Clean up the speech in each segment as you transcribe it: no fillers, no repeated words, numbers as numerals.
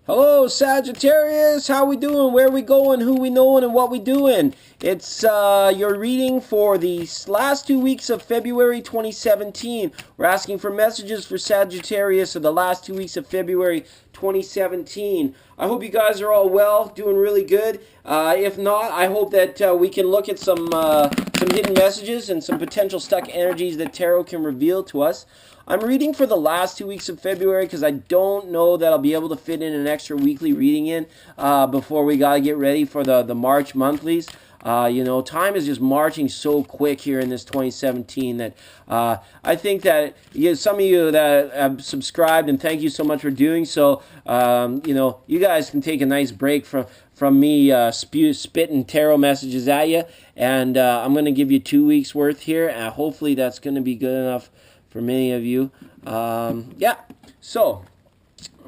Hello, Sagittarius. How we doing? Where we going? Who we knowing? And what we doing? It's your reading for the last 2 weeks of February 2017. We're asking for messages for Sagittarius of the last 2 weeks of February 2017. I hope you guys are all well, doing really good. If not, I hope that we can look at some hidden messages and some potential stuck energies that tarot can reveal to us. I'm reading for the last 2 weeks of February because I don't know that I'll be able to fit in an extra weekly reading in before we gotta get ready for the March monthlies. Time is just marching so quick here in this 2017 that I think that some of you that have subscribed, and thank you so much for doing so. You guys can take a nice break from me spitting tarot messages at you, and I'm going to give you 2 weeks worth here, and hopefully that's going to be good enough for many of you. So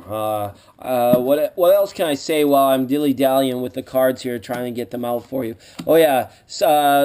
what else can I say while I'm dilly-dallying with the cards here, trying to get them out for you? Oh yeah,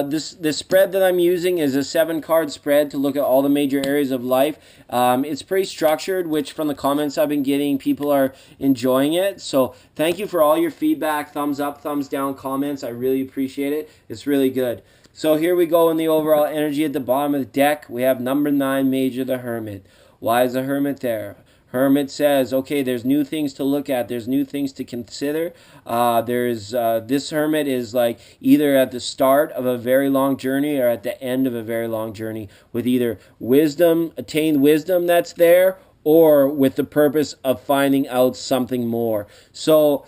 this spread that I'm using is a 7-card spread to look at all the major areas of life. It's pretty structured, which from the comments I've been getting, people are enjoying it. So thank you for all your feedback, thumbs up, thumbs down comments. I really appreciate it. It's really good. So here we go in the overall energy at the bottom of the deck. We have number 9, Major the Hermit. Why is the Hermit there? Hermit says, okay, there's new things to look at. There's new things to consider. This Hermit is like either at the start of a very long journey or at the end of a very long journey with either attained wisdom that's there, or with the purpose of finding out something more. So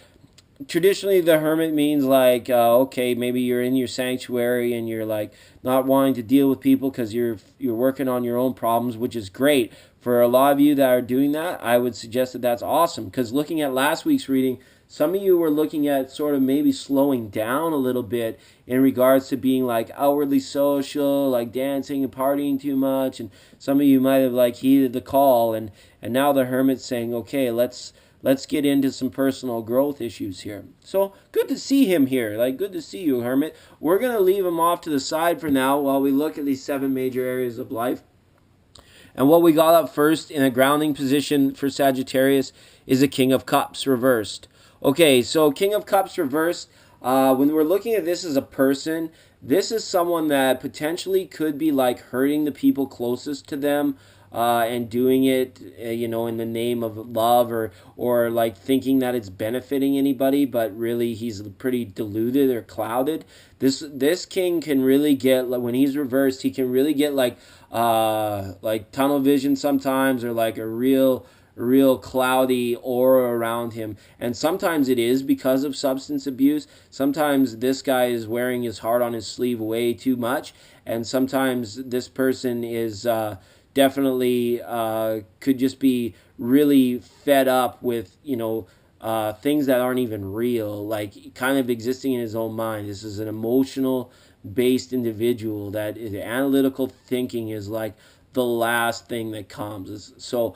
traditionally the hermit means like okay, maybe you're in your sanctuary and you're like not wanting to deal with people because you're working on your own problems, which is great. For a lot of you that are doing that, I would suggest that that's awesome, because looking at last week's reading, some of you were looking at sort of maybe slowing down a little bit in regards to being like outwardly social, like dancing and partying too much, and some of you might have like heeded the call, and now the hermit's saying, okay, let's get into some personal growth issues here. So good to see him here. Like, good to see you, Hermit. We're going to leave him off to the side for now while we look at these 7 major areas of life. And what we got up first in a grounding position for Sagittarius is a King of Cups reversed. Okay, so King of Cups reversed, when we're looking at this as a person, this is someone that potentially could be like hurting the people closest to them, and doing it, in the name of love, or like thinking that it's benefiting anybody, but really he's pretty deluded or clouded. This king can really get, when he's reversed, he can really get like tunnel vision sometimes, or like a real cloudy aura around him. And sometimes it is because of substance abuse. Sometimes this guy is wearing his heart on his sleeve way too much, and sometimes this person is definitely could just be really fed up with things that aren't even real, like kind of existing in his own mind. This is an emotional based individual that is analytical thinking is like the last thing that comes. So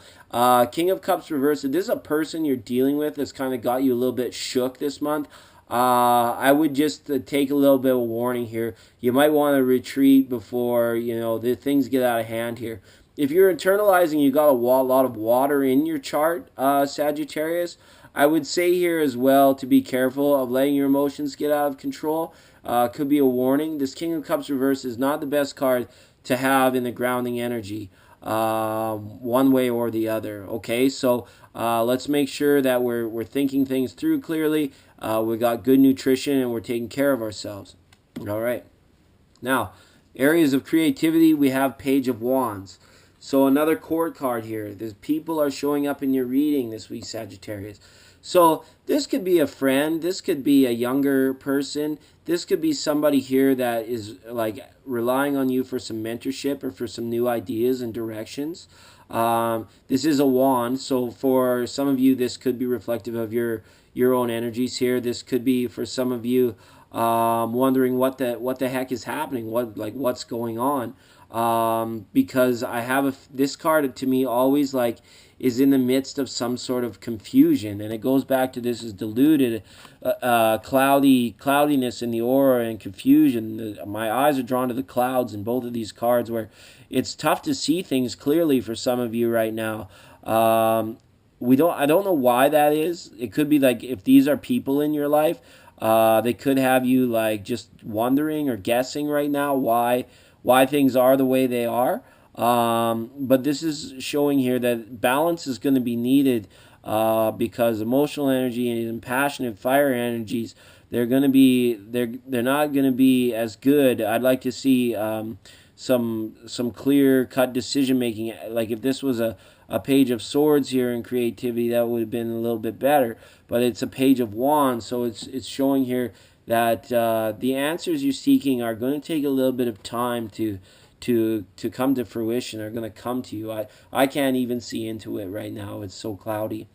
King of Cups reversed, this is a person you're dealing with that's kind of got you a little bit shook this month. I would just take a little bit of a warning here. You might want to retreat before the things get out of hand here. If you're internalizing, you got a lot of water in your chart, Sagittarius, I would say here as well to be careful of letting your emotions get out of control. Could be a warning. This King of Cups reverse is not the best card to have in the grounding energy, one way or the other. Okay, so let's make sure that we're thinking things through clearly. We got good nutrition and we're taking care of ourselves. All right. Now, areas of creativity, we have Page of Wands. So another court card here. There's people are showing up in your reading this week, Sagittarius. So this could be a friend. This could be a younger person. This could be somebody here that is like relying on you for some mentorship or for some new ideas and directions. This is a wand. So for some of you, this could be reflective of your own energies here. This could be for some of you wondering what the heck is happening, what's going on. Because I have this card to me always like is in the midst of some sort of confusion, and it goes back to this is diluted, cloudiness in the aura and confusion. My eyes are drawn to the clouds in both of these cards, where it's tough to see things clearly for some of you right now. I don't know why that is. It could be like if these are people in your life, they could have you like just wondering or guessing right now why things are the way they are. But this is showing here that balance is going to be needed, because emotional energy and passionate fire energies, they're not going to be as good. I'd like to see some clear cut decision making. Like if this was a page of swords here in creativity, that would have been a little bit better. But it's a page of wands, so it's showing here that the answers you're seeking are going to take a little bit of time to come to fruition. Are going to come to you. I can't even see into it right now. It's so cloudy.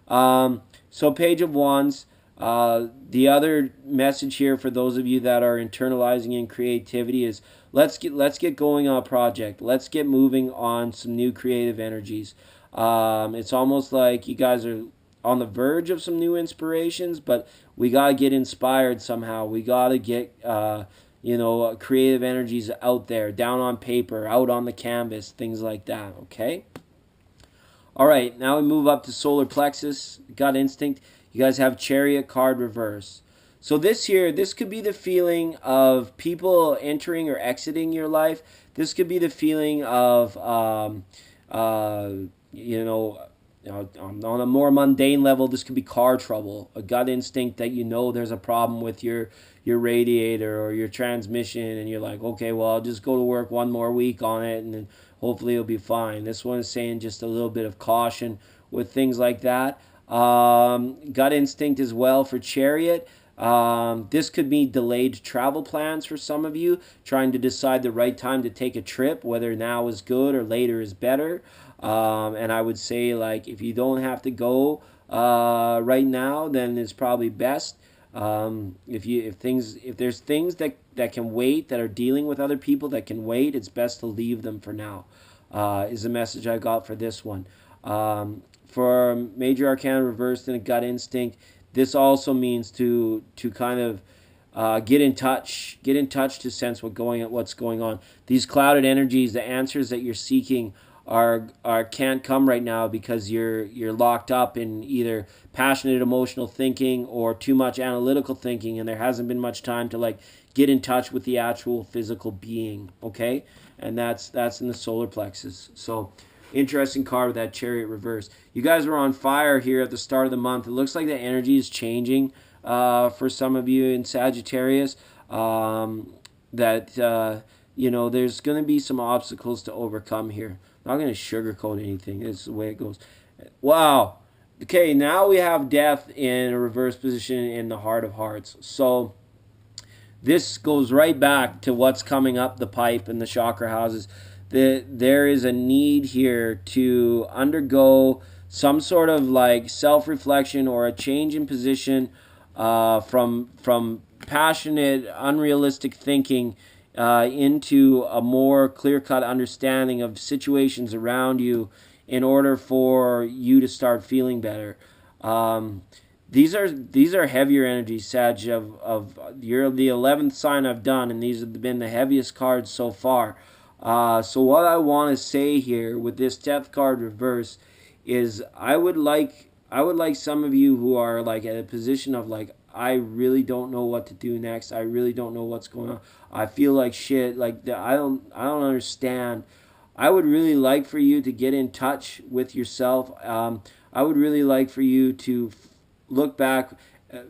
So page of wands. The other message here for those of you that are internalizing in creativity is let's get going on a project. Let's get moving on some new creative energies. It's almost like you guys are on the verge of some new inspirations, but we gotta get inspired somehow. We gotta get creative energies out there, down on paper, out on the canvas, things like that. Okay. All right, now we move up to solar plexus, gut instinct. You guys have chariot card reverse. So this here, this could be the feeling of people entering or exiting your life. This could be the feeling of, on a more mundane level, this could be car trouble, a gut instinct that there's a problem with your radiator or your transmission, and you're like, okay, well, I'll just go to work one more week on it, and then hopefully it'll be fine. This one is saying just a little bit of caution with things like that. Gut instinct as well for chariot. This could be delayed travel plans for some of you, trying to decide the right time to take a trip, whether now is good or later is better. And I would say, like, if you don't have to go right now, then it's probably best. If there's things that can wait, that are dealing with other people that can wait, it's best to leave them for now. Is the message I got for this one. For major arcana reversed in a gut instinct, this also means to kind of get in touch to sense what's going on. These clouded energies, the answers that you're seeking are can't come right now because you're locked up in either passionate emotional thinking or too much analytical thinking, and there hasn't been much time to like get in touch with the actual physical being. Okay, and that's in the solar plexus. So interesting card with that chariot reverse. You guys were on fire here at the start of the month. It looks like the energy is changing for some of you in Sagittarius. There's going to be some obstacles to overcome here. I'm not going to sugarcoat anything. This is the way it goes. Wow. Okay, now we have death in a reverse position in the heart of hearts. So this goes right back to what's coming up the pipe in the chakra houses. There is a need here to undergo some sort of like self-reflection or a change in position from passionate, unrealistic thinking into a more clear-cut understanding of situations around you in order for you to start feeling better. These are heavier energies, Sag. You're the 11th sign I've done, and these have been the heaviest cards so far. So what I want to say here with this death card reverse is I would like some of you who are like at a position of like, I really don't know what to do next. I really don't know what's going on. I feel like shit. Like I don't understand. I would really like for you to get in touch with yourself. I would really like for you to look back,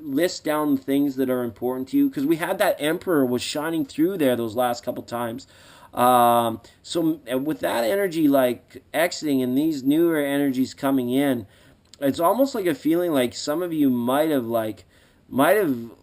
list down the things that are important to you, because we had that Emperor was shining through there those last couple times. So with that energy like exiting and these newer energies coming in, it's almost like a feeling like some of you might have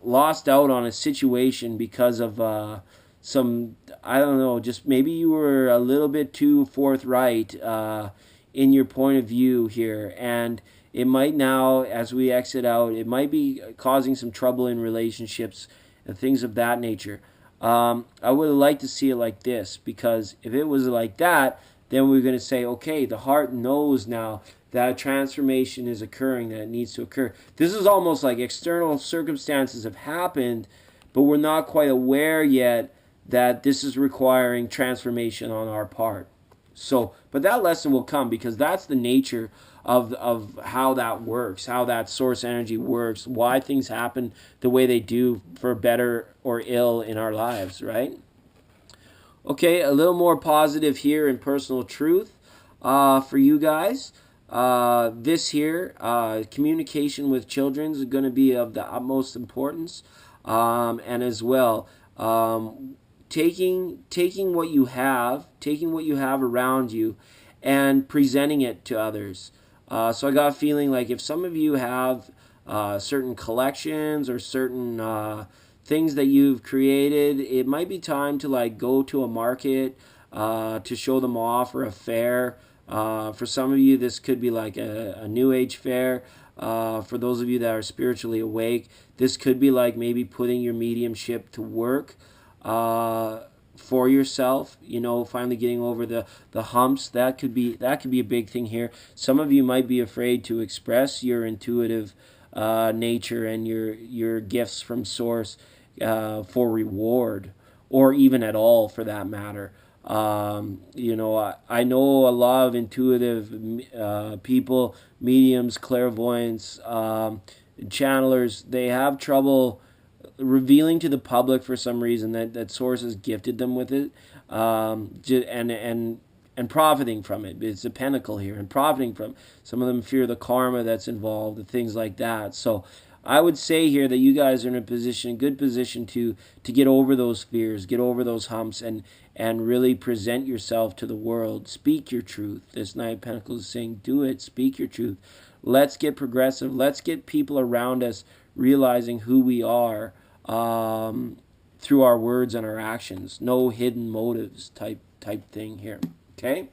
lost out on a situation because of some, I don't know, just maybe you were a little bit too forthright in your point of view here, and it might now, as we exit out, it might be causing some trouble in relationships and things of that nature. I would like to see it like this, because if it was like that, then we're going to say, okay, the heart knows now that a transformation is occurring, that it needs to occur. This is almost like external circumstances have happened, but we're not quite aware yet that this is requiring transformation on our part. So, but that lesson will come, because that's the nature of how that works, how that source energy works, why things happen the way they do, for better or ill in our lives, right? Okay, a little more positive here in personal truth for you guys. This here, communication with children is going to be of the utmost importance, and as well, taking what you have, around you, and presenting it to others. So I got a feeling like if some of you have certain collections or certain things that you've created, it might be time to like go to a market to show them off, or a fair. For some of you, this could be like a New Age fair. For those of you that are spiritually awake, this could be like maybe putting your mediumship to work for yourself. Finally getting over the humps. That could be a big thing here. Some of you might be afraid to express your intuitive nature and your gifts from source for reward, or even at all for that matter. I know a lot of intuitive people, mediums, clairvoyants, channelers. They have trouble revealing to the public for some reason that source has gifted them with it, and profiting from it. It's a pentacle here, and profiting from it. Some of them fear the karma that's involved and things like that. So I would say here that you guys are in a good position to get over those fears, get over those humps, and really present yourself to the world. Speak your truth. This Knight of Pentacles is saying, do it. Speak your truth. Let's get progressive. Let's get people around us realizing who we are through our words and our actions. No hidden motives type thing here. Okay?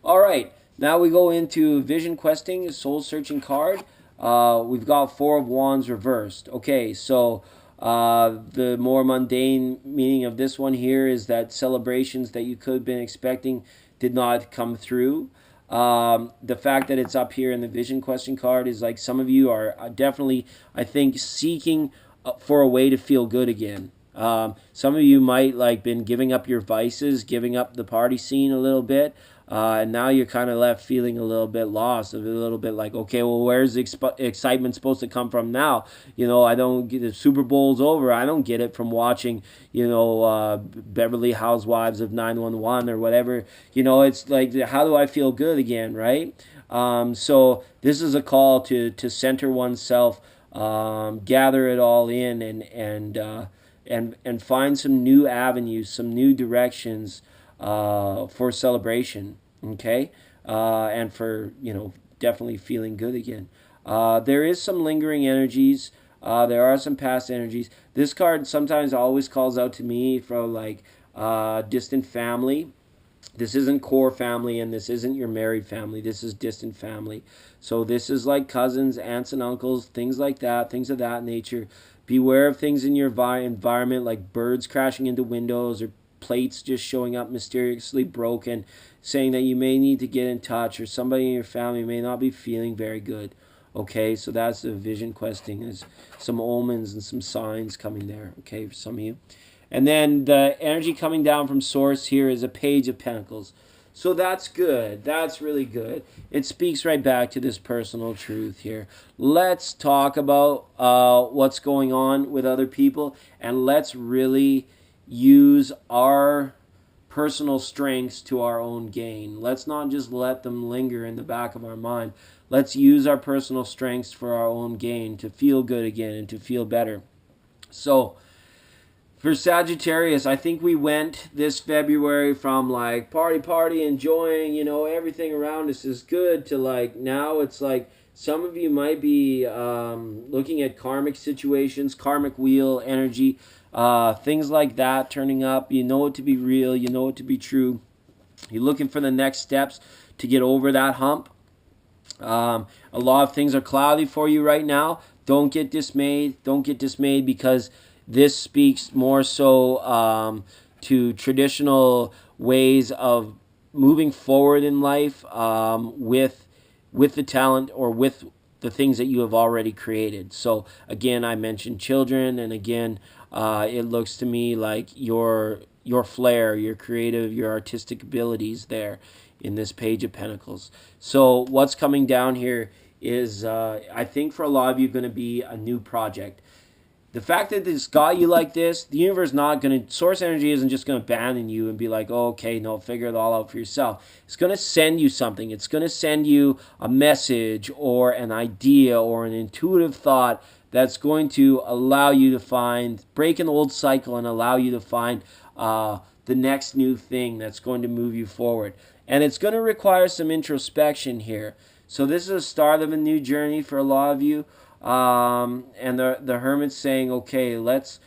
All right. Now we go into Vision Questing, Soul Searching card. We've got Four of Wands reversed. Okay, so the more mundane meaning of this one here is that celebrations that you could have been expecting did not come through. The fact that it's up here in the Vision Question card is like some of you are definitely, I think, seeking for a way to feel good again. Some of you might like been giving up your vices, giving up the party scene a little bit. And now you're kind of left feeling a little bit lost, a little bit like, okay, well, where's the excitement supposed to come from now? I don't get the Super Bowl's over. I don't get it from watching, Beverly Housewives of 911 or whatever. It's like, how do I feel good again, right? So this is a call to center oneself, gather it all in, and find some new avenues, some new directions for celebration, okay, and for definitely feeling good again. There is some lingering energies. There are some past energies. This card sometimes always calls out to me from like distant family. This isn't core family, and this isn't your married family. This is distant family. So this is like cousins, aunts and uncles, things like that, things of that nature. Beware of things in your environment like birds crashing into windows, or plates just showing up mysteriously broken, saying that you may need to get in touch, or somebody in your family may not be feeling very good. Okay, so that's the Vision Questing. There's some omens and some signs coming there, okay, for some of you. And then the energy coming down from Source here is a Page of Pentacles. So that's good. That's really good. It speaks right back to this personal truth here. Let's talk about what's going on with other people, and let's really use our personal strengths to our own gain. Let's not just let them linger in the back of our mind. Let's use our personal strengths for our own gain, to feel good again and to feel better. So for Sagittarius, I think we went this February from like party, enjoying, everything around us is good, to like now it's like some of you might be looking at karmic situations, karmic wheel energy, things like that turning up. You know it to be real. You know it to be true. You're looking for the next steps to get over that hump. A lot of things are cloudy for you right now. Don't get dismayed. Don't get dismayed, because this speaks more so to traditional ways of moving forward in life with the talent, or with the things that you have already created. So again, I mentioned children, and again, it looks to me like your flair, your creative, your artistic abilities there in this Page of Pentacles. So what's coming down here is, I think for a lot of you, going to be a new project. The fact that this got you like this, the universe not going to, source energy isn't just going to abandon you and be like, oh, okay, no, figure it all out for yourself. It's going to send you something. It's going to send you a message or an idea or an intuitive thought that's going to allow you to break an old cycle and allow you to find the next new thing that's going to move you forward. And it's going to require some introspection here. So this is the start of a new journey for a lot of you. And the Hermit's saying, okay, let's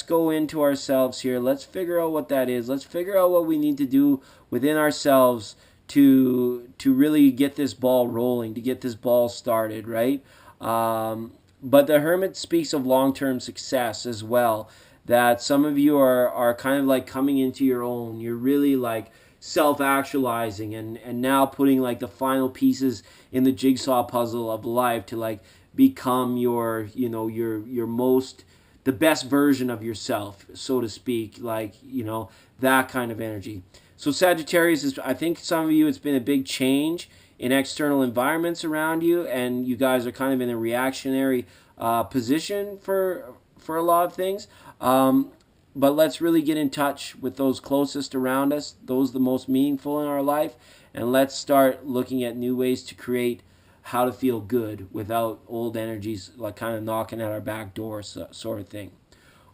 go into ourselves here. Let's figure out what that is. Let's figure out what we need to do within ourselves to really get this ball rolling, to get this ball started, right? But the Hermit speaks of long-term success as well, that some of you are kind of like coming into your own. You're really like self-actualizing and now putting like the final pieces in the jigsaw puzzle of life to like become your the best version of yourself, so to speak, like, that kind of energy. So Sagittarius, is, I think some of you, it's been a big change in external environments around you, and you guys are kind of in a reactionary position for a lot of things. But let's really get in touch with those closest around us, those the most meaningful in our life, and let's start looking at new ways to create how to feel good without old energies like kind of knocking at our back door, sort of thing.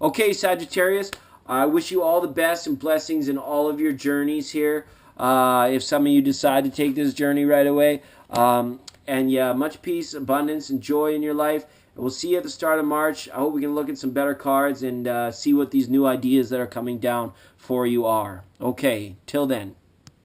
Okay, Sagittarius, I wish you all the best and blessings in all of your journeys here. If some of you decide to take this journey right away. And yeah, much peace, abundance, and joy in your life. And we'll see you at the start of March. I hope we can look at some better cards and see what these new ideas that are coming down for you are. Okay, till then.